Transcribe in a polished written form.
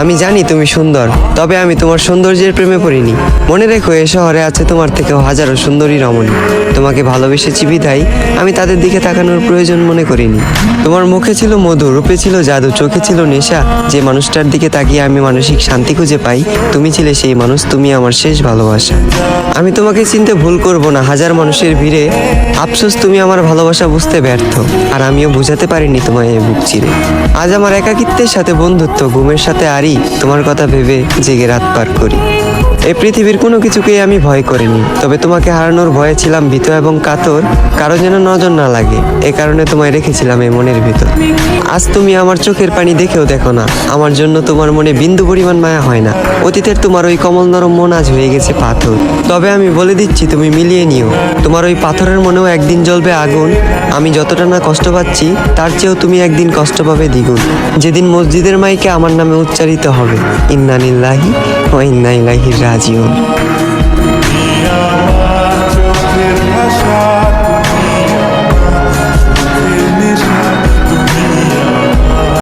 আমি জানি তুমি সুন্দর, তবে আমি তোমার সৌন্দর্যের প্রেমে পড়িনি। মনে রেখো, এ শহরে আছে তোমার থেকেও হাজারো সুন্দরী রমণী। তোমাকে ভালোবেসেছি বিধায় আমি তাদের দিকে তাকানোর প্রয়োজন মনে করিনি। তোমার মুখে ছিল মধু, রূপে ছিল জাদু, চোখে ছিল নেশা। যে মানুষটার দিকে তাকিয়ে আমি মানসিক শান্তি খুঁজে পাই, তুমি ছিলে সেই মানুষ। তুমি আমার শেষ ভালোবাসা। আমি তোমাকে চিনতে ভুল করব না হাজার মানুষের ভিড়ে। আফসোস তুমি আমার ভালোবাসা বুঝতে ব্যর্থ, আর আমিও বুঝাতে পারিনি তোমায় এই বুক চিরে। আজ আমার একাকিত্বের সাথে বন্ধুত্ব, ঘুমের সাথে আরি, তোমার কথা ভেবে জেগে রাত পার করি। এই পৃথিবীর কোনো কিছুকেই আমি ভয় করিনি, তবে তোমাকে হারানোর ভয়ে ছিলাম ভীত এবং কাতর। কারো যেন নজর না লাগে, এ কারণে তোমায় রেখেছিলাম এই মনের ভিতর। আজ তুমি আমার চোখের পানি দেখেও দেখো না, আমার জন্য তোমার মনে বিন্দু পরিমাণ মায়া হয় না। অতীতের তোমার ওই কমল নরম মন আজ হয়ে গেছে পাথর। তবে আমি বলে দিচ্ছি, তুমি মিলিয়ে নিও, তোমার ওই পাথরের মনেও একদিন জ্বলবে আগুন। আমি যতটা না কষ্ট পাচ্ছি, তার চেয়েও তুমি একদিন কষ্ট পাবে দ্বিগুণ। যেদিন মসজিদের মাইকে আমার নামে উচ্চারিত হবে ইন্না লিল্লাহি ওয়া ইন্না ইলাইহি রাজিউন।